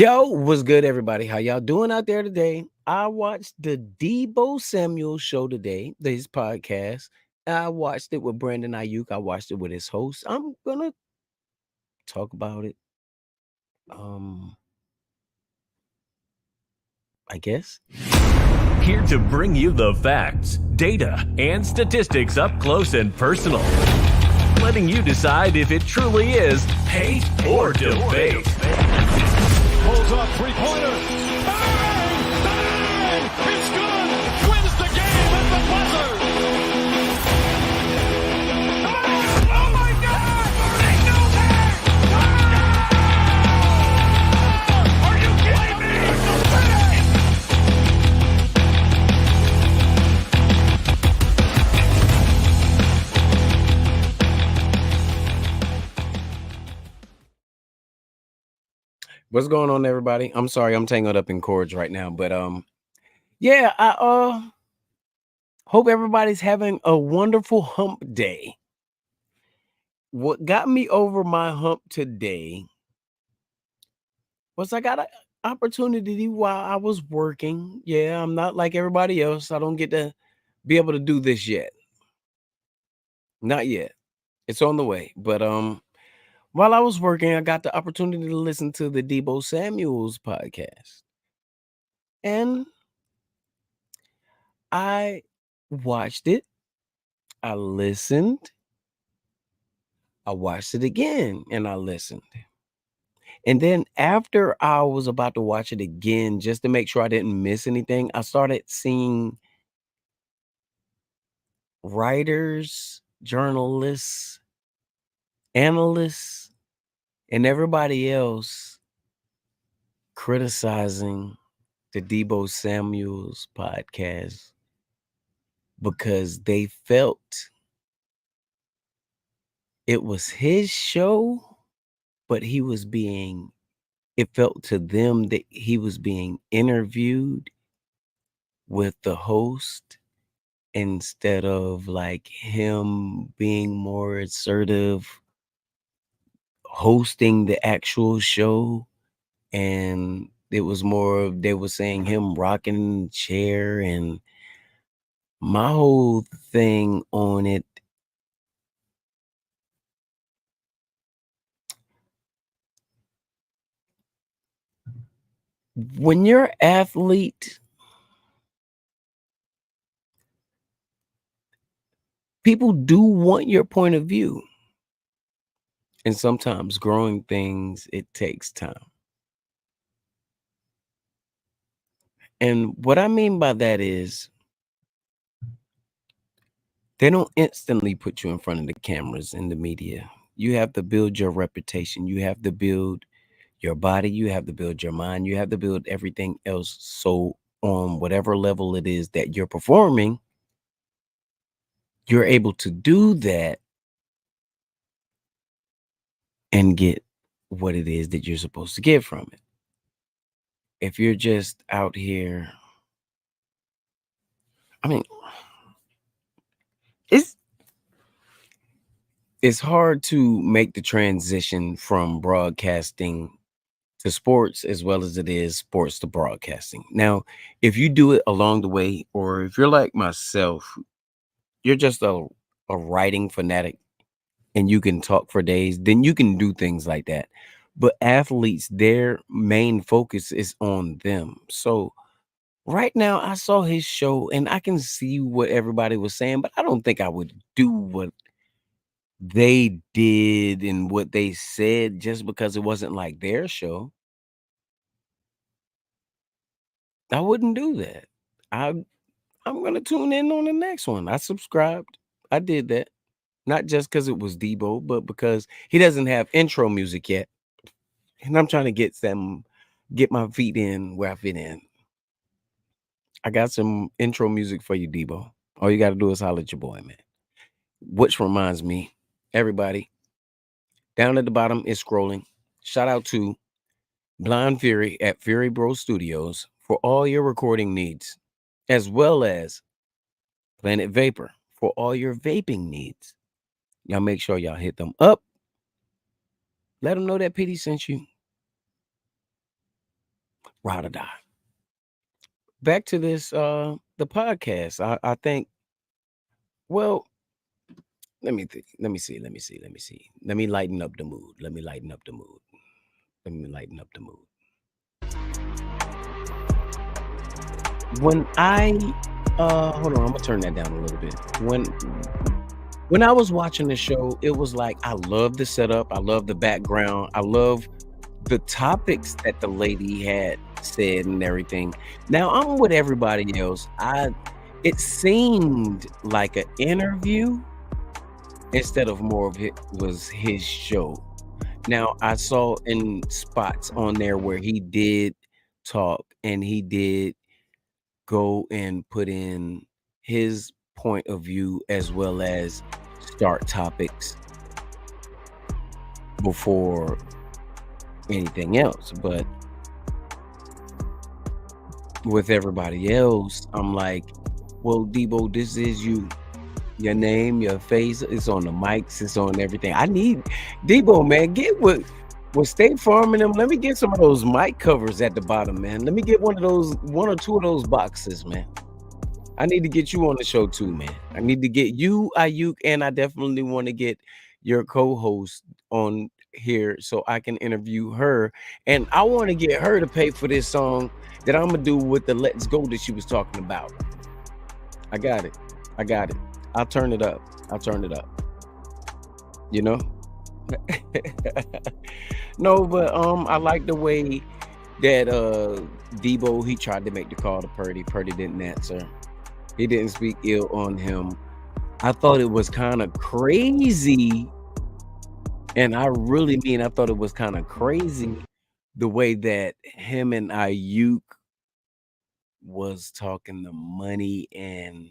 Yo, what's good, everybody? How y'all doing out there today? I watched the Debo Samuel show today, his podcast. I watched it with Brandon Aiyuk. I watched it with his host. I'm gonna talk about it. Um, I guess. Here to bring you the facts, data, and statistics up close and personal. Letting you decide if it truly is hate or debate. Pulls off three-pointer. Bang! Bang! It's good! Wins the game at the buzzer! Oh my God! Ain't no way! Are you kidding me? What's going on, everybody? I'm sorry, I'm tangled up in cords right now, but yeah, I hope everybody's having a wonderful hump day. What got me over my hump today was I got an opportunity while I was working. Yeah, I'm not like everybody else. I don't get to be able to do this yet. Not yet. It's on the way. But while I was working, I got the opportunity to listen to the Debo Samuels podcast. And I watched it. I listened. I watched it again and I listened. And then after I was about to watch it again, just to make sure I didn't miss anything, I started seeing writers, journalists, analysts, and everybody else criticizing the Debo Samuels podcast because they felt it was his show, but it felt to them that he was being interviewed with the host instead of like him being more assertive, hosting the actual show. And it was more of, they were saying him rocking the chair. And my whole thing on it, when you're an athlete, people do want your point of view. And sometimes growing things, it takes time. And what I mean by that is they don't instantly put you in front of the cameras in the media. You have to build your reputation. You have to build your body. You have to build your mind. You have to build everything else. So on whatever level it is that you're performing, you're able to do that and get what it is that you're supposed to get from it. If you're just out here, I mean, it's hard to make the transition from broadcasting to sports as well as it is sports to broadcasting. Now, if you do it along the way, or if you're like myself, you're just a writing fanatic and you can talk for days, then you can do things like that. But athletes, their main focus is on them. So right now, I saw his show and I can see what everybody was saying, but I don't think I would do what they did and what they said just because it wasn't like their show. I wouldn't do that. I I'm gonna tune in on the next one. I subscribed. I did that. Not just because it was Debo, but because he doesn't have intro music yet. And I'm trying to get my feet in where I fit in. I got some intro music for you, Debo. All you gotta do is holler at your boy, man. Which reminds me, everybody, down at the bottom is scrolling. Shout out to Blind Fury at Fury Bro Studios for all your recording needs, as well as Planet Vapor for all your vaping needs. Y'all make sure y'all hit them up. Let them know that PD sent you. ride or die. Back to this the podcast. I think, well, let me see. Let me lighten up the mood. Let me lighten up the mood. Let me lighten up the mood. When I hold on, I'm gonna turn that down a little bit. When I was watching the show, it was like I love the setup, I love the background, I love the topics that the lady had said and everything. Now I'm with everybody else. It seemed like an interview instead of more of it was his show. Now I saw in spots on there where he did talk and he did go and put in his point of view as well as start topics before anything else. But with everybody else, I'm like, well, Debo, this is you. Your name, your face, it's on the mics, it's on everything. I need Debo, man. Get with State Farm and them. Let me get some of those mic covers at the bottom, man. Let me get one or two of those boxes, man. I need to get you on the show too, man. I need to get you, Aiyuk, and I definitely want to get your co-host on here so I can interview her. And I want to get her to pay for this song that I'm gonna do with the Let's Go that she was talking about. I got it. I'll turn it up. You know? No, but I like the way that Debo, he tried to make the call to Purdy. Purdy didn't answer. He didn't speak ill on him. I thought it was kind of crazy. And I really mean I thought it was kind of crazy the way that him and Aiyuk was talking the money and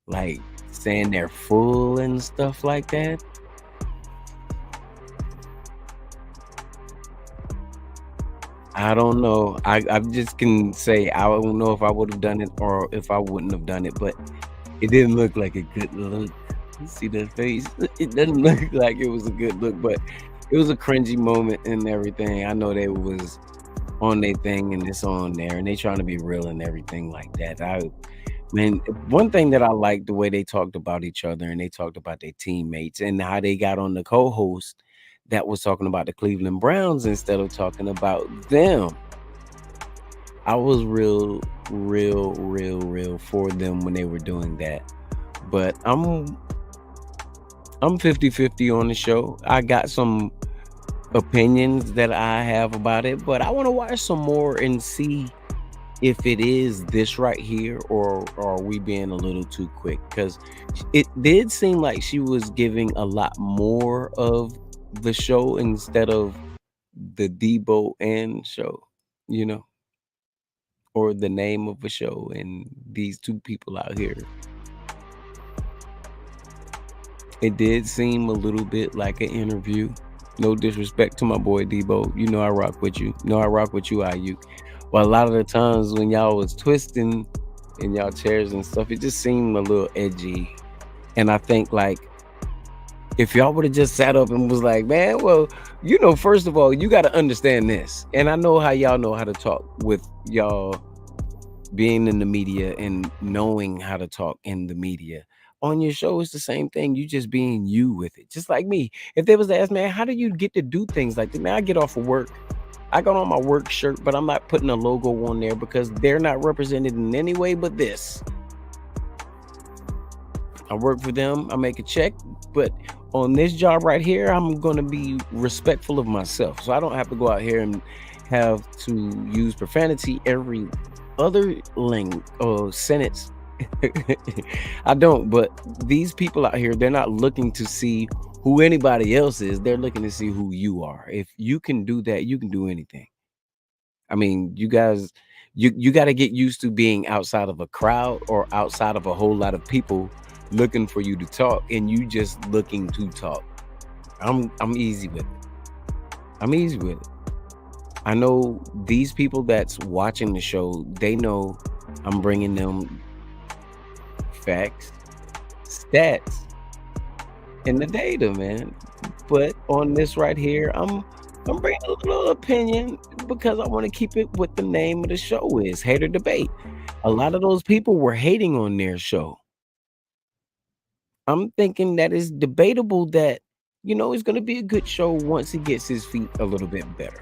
like saying they're full and stuff like that. I don't know. I just can say I don't know if I would have done it or if I wouldn't have done it, but it didn't look like a good look. You see the face? It doesn't look like it was a good look, but it was a cringy moment and everything. I know they was on their thing and it's on there and they trying to be real and everything like that. One thing that I liked the way they talked about each other and they talked about their teammates and how they got on the co-host that was talking about the Cleveland Browns instead of talking about them. I was real for them when they were doing that. But I'm 50-50 on the show. I got some opinions that I have about it, but I want to watch some more and see if it is this right here or are we being a little too quick, because it did seem like she was giving a lot more of the show instead of the Debo and show, or the name of a show and these two people out here. It did seem a little bit like an interview. No disrespect to my boy Debo. I rock with you. I rock with you, Aiyuk. But a lot of the times when y'all was twisting in y'all chairs and stuff, it just seemed a little edgy. And I think like if y'all would have just sat up and was like, man, well, first of all, you got to understand this. And I know how y'all know how to talk with y'all being in the media and knowing how to talk in the media. On your show, it's the same thing. You just being you with it. Just like me. If they was to ask, man, how do you get to do things like that? Man, I get off of work. I got on my work shirt, but I'm not putting a logo on there because they're not represented in any way but this. I work for them. I make a check. But on this job right here, I'm going to be respectful of myself. So I don't have to go out here and have to use profanity every other sentence. I don't, but these people out here, they're not looking to see who anybody else is. They're looking to see who you are. If you can do that, you can do anything. I mean, you guys, you got to get used to being outside of a crowd or outside of a whole lot of people looking for you to talk and you just looking to talk. I'm easy with it. I know these people that's watching the show, they know I'm bringing them facts, stats, and the data, man. But on this right here, I'm I'm bringing a little opinion because I want to keep it what the name of the show is, Hater Debate. A lot of those people were hating on their show. I'm thinking that it's debatable that, it's going to be a good show once he gets his feet a little bit better.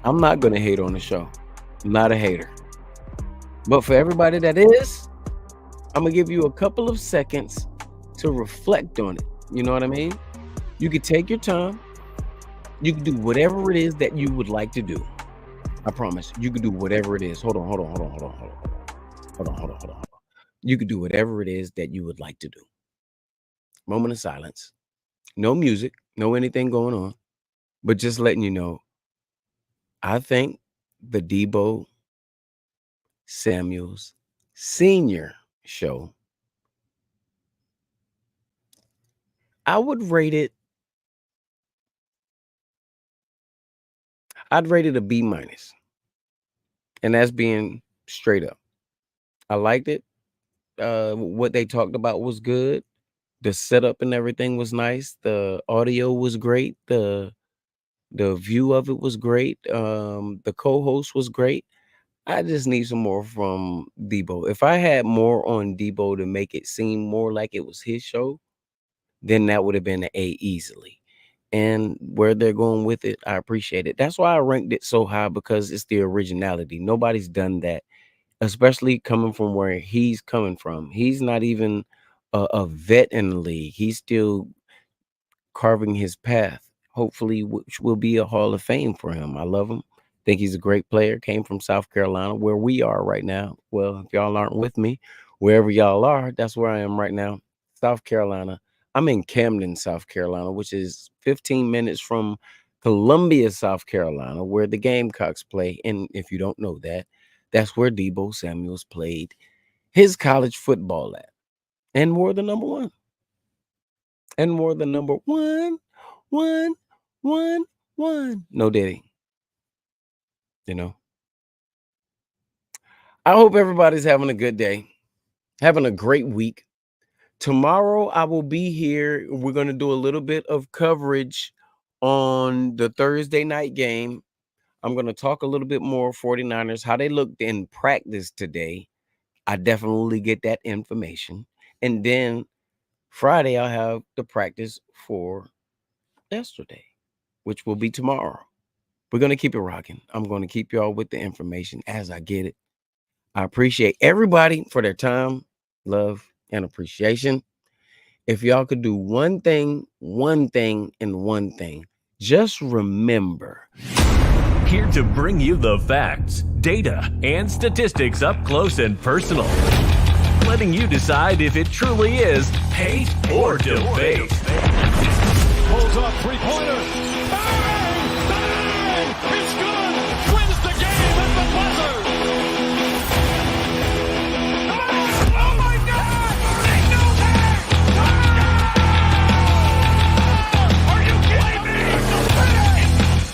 I'm not going to hate on the show. I'm not a hater. But for everybody that is, I'm going to give you a couple of seconds to reflect on it. You know what I mean? You can take your time. You can do whatever it is that you would like to do. I promise. You can do whatever it is. Hold on. You can do whatever it is that you would like to do. Moment of silence. No music, no anything going on. But just letting you know, I think the Debo Samuels Sr. show, I'd rate it a B minus. And that's being straight up. I liked it. What they talked about was good. The setup and everything was nice. The audio was great. The view of it was great. The co-host was great. I just need some more from Debo. If I had more on Debo to make it seem more like it was his show, then that would have been an A easily. And where they're going with it, I appreciate it. That's why I ranked it so high, because it's the originality. Nobody's done that, especially coming from where he's coming from. He's not even a vet in the league. He's still carving his path, hopefully, which will be a Hall of Fame for him. I love him. Think he's a great player. Came from South Carolina, where we are right now. Well, if y'all aren't with me, wherever y'all are, that's where I am right now. South Carolina. I'm in Camden, South Carolina, which is 15 minutes from Columbia, South Carolina, where the Gamecocks play. And if you don't know that, that's where Debo Samuels played his college football at. And wore the number one. And wore the number one. No, did he? I hope everybody's having a good day, having a great week. Tomorrow I will be here. We're going to do a little bit of coverage on the Thursday night game. I'm going to talk a little bit more 49ers, how they looked in practice today. I definitely get that information. And then Friday, I'll have the practice for yesterday, which will be tomorrow. We're going to keep it rocking. I'm going to keep y'all with the information as I get it. I appreciate everybody for their time, love, and appreciation. If y'all could do one thing, just remember. Here to bring you the facts, data, and statistics up close and personal. Letting you decide if it truly is hate or debate. Pulls off three-pointer.